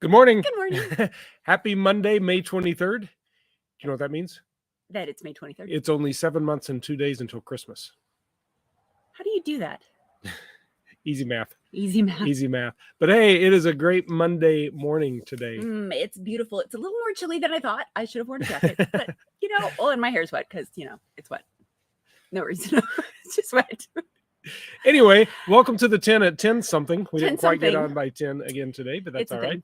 Good morning. Good morning. Happy Monday, May 23rd. Do you know what that means? That it's May 23rd. It's only 7 months and 2 days until Christmas. How do you do that? Easy math. Easy math. Easy math. But hey, it is a great Monday morning today. It's beautiful. It's a little more chilly than I thought. I should have worn a jacket. But, and my hair's wet because, it's wet. No reason. It's just wet. Anyway, welcome to the 10 at 10 something. We 10 didn't quite get something. on by 10 again today, but that's It's a all thing. right.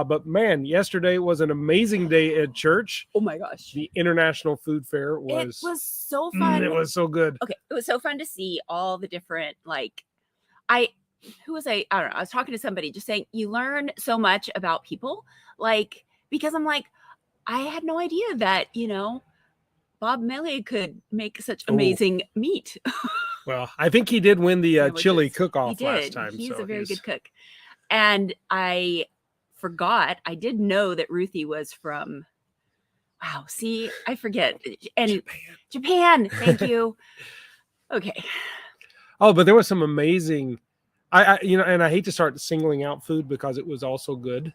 But man, yesterday was an amazing day at church. Oh my gosh. The International Food Fair It was so fun. it was so good. Okay. It was so fun to see all the different, I don't know. I was talking to somebody just saying you learn so much about people, because I'm like, I had no idea that, Bob Melee could make such amazing meat. Well, I think he did win the chili Sandwiches. cook-off He last did. time. He's so a very good cook. And I forgot, I did know that Ruthie was from, I forget. And Japan. Thank you. Okay. Oh, but there was some amazing, and I hate to start singling out food because it was also good,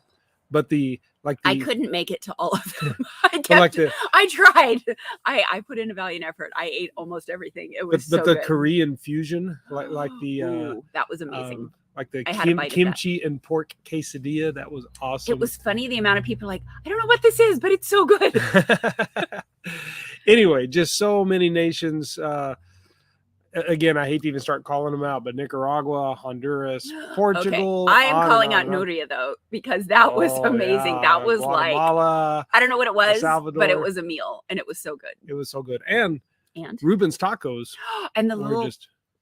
but I couldn't make it to all of them. I tried. I put in a valiant effort. I ate almost everything. It was but so the good. Korean fusion, Ooh, that was amazing. like the I had a bite of kimchi and pork quesadilla, that was awesome. It was funny the amount of people like, I don't know what this is, but it's so good. Anyway, just so many nations. Again, I hate to even start calling them out, but Nicaragua, Honduras, Portugal. Okay. I am calling out on. Noria though, because that was amazing. Yeah. That was Guatemala, I don't know what it was, Salvador. but it was a meal and it was so good. It was so good. And Ruben's tacos. And the little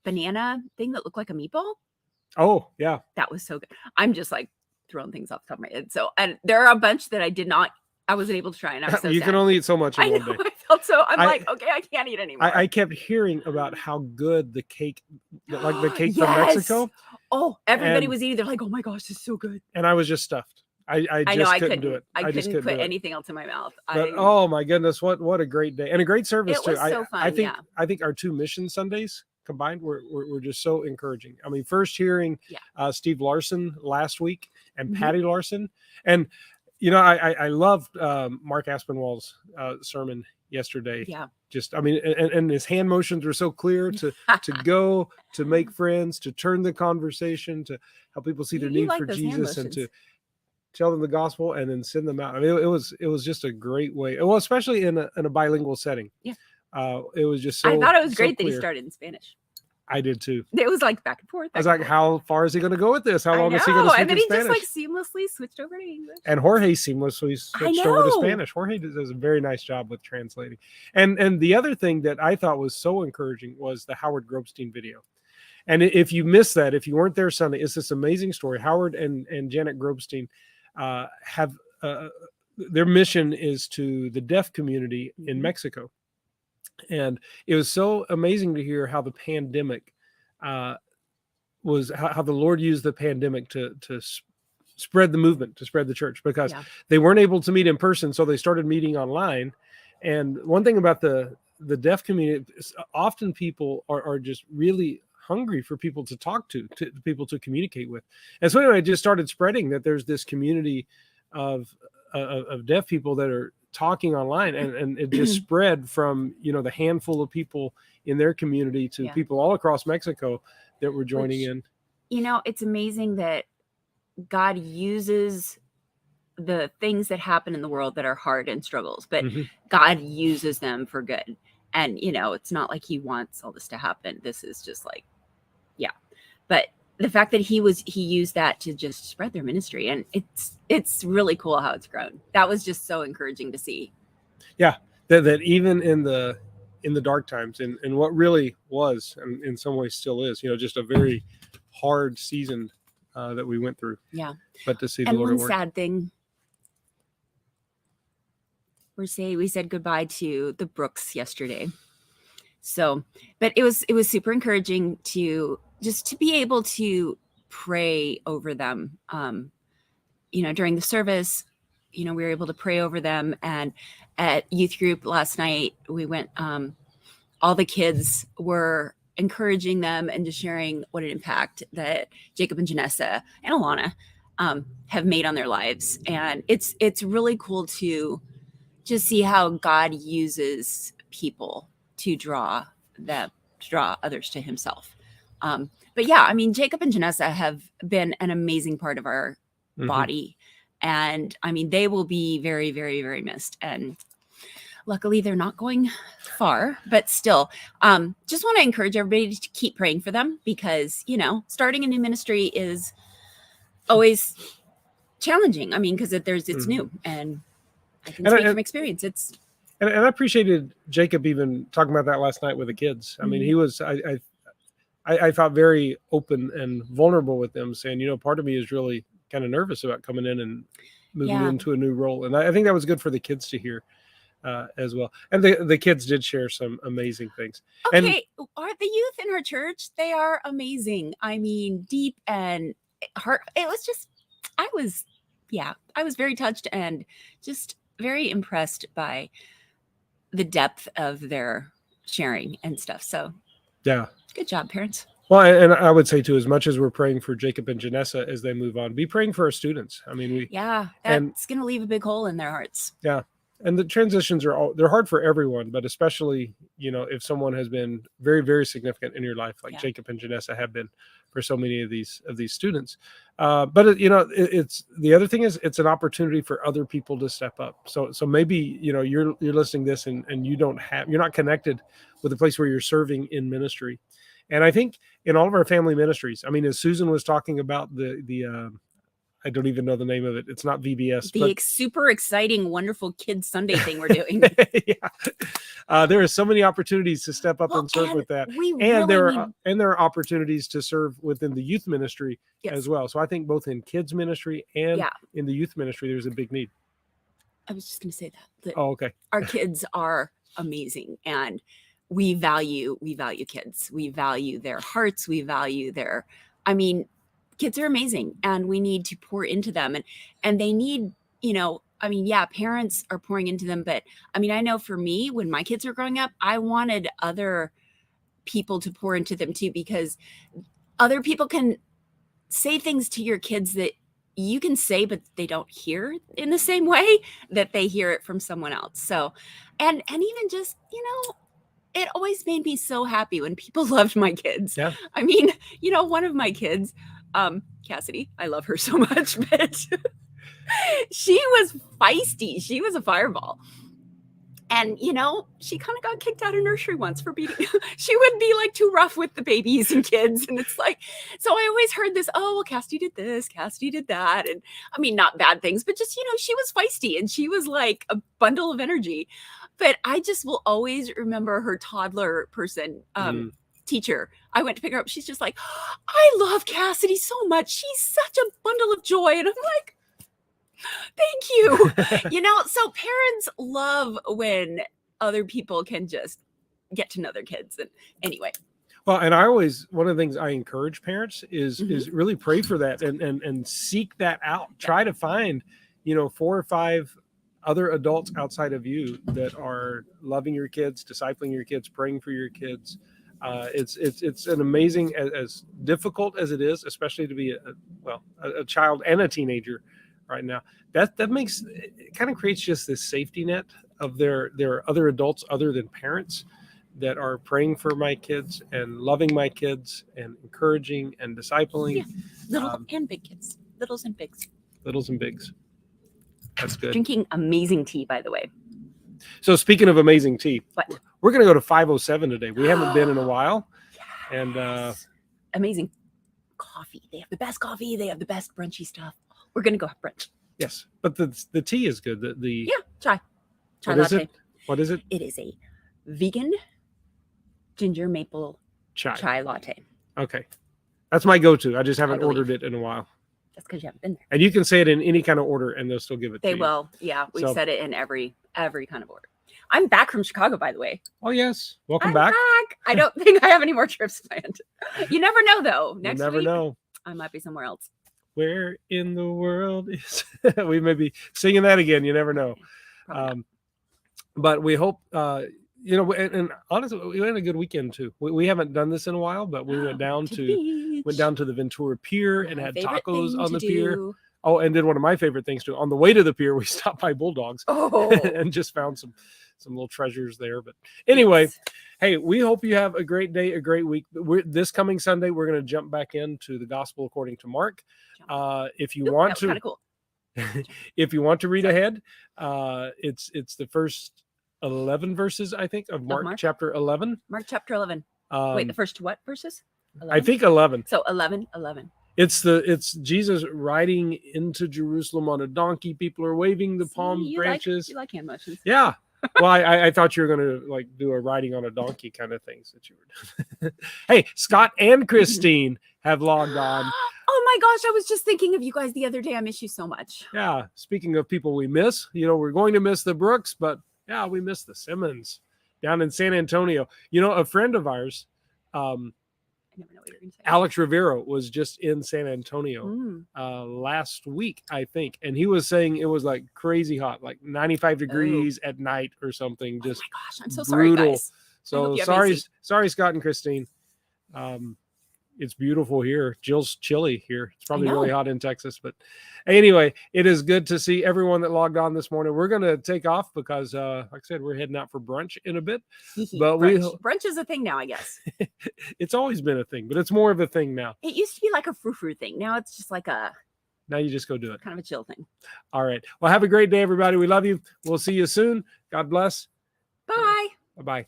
banana thing that looked like a meatball. Oh, yeah. That was so good. I'm just throwing things off the top of my head. So, and there are a bunch that I wasn't able to try, and I was so You sad. can only eat so much in one day. I felt so. Okay, I can't eat anymore. I kept hearing about how good the cake, the cake from Yes! Mexico. Oh, everybody was eating. They're like, "Oh my gosh, this is so good." And I was just stuffed. I couldn't do it. I just couldn't couldn't put anything else in my mouth. But oh my goodness, what a great day and a great service It too. was so fun. I think our two mission Sundays combined were just so encouraging. I mean, first hearing Steve Larson last week and Patty Larson, and I loved Mark Aspinwall's sermon yesterday. Yeah. Just, I mean, and his hand motions were so clear to go, to make friends, to turn the conversation, to help people see their need for Jesus, and to tell them the gospel and then send them out. I mean, it was just a great way. Well, especially in a bilingual setting. Yeah. It was just so. I thought it was great that clear. he started in Spanish. I did too. It was back and forth. I was like, how far is he going to go with this? How long is he going to speak and then in he Spanish? just seamlessly switched over to English. And Jorge seamlessly switched over to Spanish. Jorge does a very nice job with translating. And the other thing that I thought was so encouraging was the Howard Grobstein video. And if you missed that, if you weren't there Sunday, it's this amazing story. Howard and Janet Grobstein have their mission is to the deaf community in Mexico. And it was so amazing to hear how the pandemic was, how the Lord used the pandemic to spread the movement, to spread the church, because they weren't able to meet in person. So they started meeting online. And one thing about the deaf community, often people are just really hungry for people to talk to people to communicate with. And so anyway, it just started spreading that there's this community of deaf people that are talking online, and it just spread from the handful of people in their community to people all across Mexico that were joining in. It's amazing that God uses the things that happen in the world that are hard and struggles, but God uses them for good. And it's not like he wants all this to happen. This is just but the fact that he used that to just spread their ministry, and it's really cool how it's grown. That was just so encouraging to see. Yeah, that even in the dark times, and what really was, and in some ways still is, just a very hard season that we went through. Yeah, but to see the Lord at work. One sad thing, we said goodbye to the Brooks yesterday. So, but it was super encouraging to be able to pray over them. During the service, we were able to pray over them. And at youth group last night, we went, all the kids were encouraging them and just sharing what an impact that Jacob and Janessa and Alana have made on their lives. And it's really cool to just see how God uses people to draw others to himself. But yeah, I mean, Jacob and Janessa have been an amazing part of our body. And I mean, they will be very, very, very missed. And luckily they're not going far, but still, just want to encourage everybody to keep praying for them, because, starting a new ministry is always challenging. I mean, because it's new, and I can speak from experience. And I appreciated Jacob even talking about that last night with the kids. I mean, he was, I felt very open and vulnerable with them, saying, part of me is really kind of nervous about coming in and moving into a new role. And I think that was good for the kids to hear as well. And the kids did share some amazing things. Okay. Are the youth in our church? They are amazing. I mean, deep and heart. It was just, I was very touched and just very impressed by the depth of their sharing and stuff. So yeah, good job, parents. Well, and I would say too, as much as we're praying for Jacob and Janessa as they move on, be praying for our students. I mean, that's going to leave a big hole in their hearts. Yeah. And the transitions they're hard for everyone, but especially, if someone has been very, very significant in your life, like Jacob and Janessa have been for so many of these students. But it's the other thing is it's an opportunity for other people to step up. So maybe, you're listening to this and you're not connected with a place where you're serving in ministry. And I think in all of our family ministries, I mean, as Susan was talking about the I don't even know the name of it. It's not VBS. Super exciting, wonderful Kids Sunday thing we're doing. There are so many opportunities to step up and serve with that. There are opportunities to serve within the youth ministry as well. So I think both in kids ministry and in the youth ministry, there's a big need. I was just going to say that. Oh, okay. Our kids are amazing, and we value kids. We value their hearts. We value kids are amazing, and we need to pour into them, and they need, parents are pouring into them. But I mean, I know for me, when my kids were growing up, I wanted other people to pour into them too, because other people can say things to your kids that you can say, but they don't hear in the same way that they hear it from someone else. So, and even just, it always made me so happy when people loved my kids. Yeah. I mean, one of my kids, Cassidy, I love her so much, but she was feisty. She was a fireball. And, she kind of got kicked out of nursery once for beating. She would be like too rough with the babies and kids. And it's like, so I always heard this, oh, well, Cassidy did this, Cassidy did that. And I mean, not bad things, but just, she was feisty and she was like a bundle of energy. But I just will always remember her toddler person, teacher. I went to pick her up. She's just like, I love Cassidy so much. She's such a bundle of joy. And I'm like, thank you. So parents love when other people can just get to know their kids. And anyway. Well, and one of the things I encourage parents is really pray for that and seek that out. Try to find, 4 or 5 other adults outside of you that are loving your kids, discipling your kids, praying for your kids. It's an amazing, as difficult as it is, especially to be a child and a teenager right now. That makes it kind of creates just this safety net of there are other adults other than parents that are praying for my kids and loving my kids and encouraging and discipling. Little and big kids, littles and bigs. Littles and bigs. That's good. Drinking amazing tea, by the way. So speaking of amazing tea, what? We're going to go to 507 today. We haven't been in a while. Yes. And amazing coffee. They have the best coffee. They have the best brunchy stuff. We're going to go have brunch. Yes, but the tea is good. Chai what latte. What is it? It is a vegan ginger maple chai latte. Okay, that's my go-to. I just haven't ordered it in a while. That's because you haven't been there. And you can say it in any kind of order, and they'll still give it to you. They will. Yeah, we've said it in every kind of order. I'm back from Chicago, by the way. Oh yes, welcome back. I don't think I have any more trips planned. You never know, though. Next week, know. I might be somewhere else. Where in the world is? We may be singing that again. You never know. But we hope. And honestly, we had a good weekend too. We haven't done this in a while, but we went down to the Ventura Pier and had tacos on the pier. Oh, and then one of my favorite things too. On the way to the pier, we stopped by Bulldogs Oh, and just found some little treasures there. But anyway, yes. hey, we hope you have a great day, a great week. This coming Sunday, we're going to jump back into the Gospel according to Mark. If you Ooh, want that was to, kind of cool. if you want to read ahead, it's the first 11 verses, I think, of Mark, Mark? chapter 11. Mark chapter 11. Wait, the first what verses? 11? I think 11. So 11. It's Jesus riding into Jerusalem on a donkey. People are waving the palm See, branches. You like hand motions. Yeah. Well, I thought you were going to like do a riding on a donkey kind of things that you were doing. Hey, Scott and Christine have logged on. Oh my gosh, I was just thinking of you guys the other day. I miss you so much. Yeah. Speaking of people we miss, we're going to miss the Brooks, but yeah, we miss the Simmons down in San Antonio. A friend of ours, I never know what you're going to say. Alex Rivero, was just in San Antonio last week, I think. And he was saying it was like crazy hot, like 95 degrees at night or something. Just oh my gosh, I'm so brutal. sorry, guys. So sorry, Scott and Christine. It's beautiful here. Jill's chilly here. It's probably really hot in Texas, but anyway, it is good to see everyone that logged on this morning. We're going to take off because, like I said, we're heading out for brunch in a bit. But brunch is a thing now, I guess. It's always been a thing, but it's more of a thing now. It used to be like a frou-frou thing. Now it's just like now you just go do it. Kind of a chill thing. All right. Well, have a great day, everybody. We love you. We'll see you soon. God bless. Bye. Bye-bye.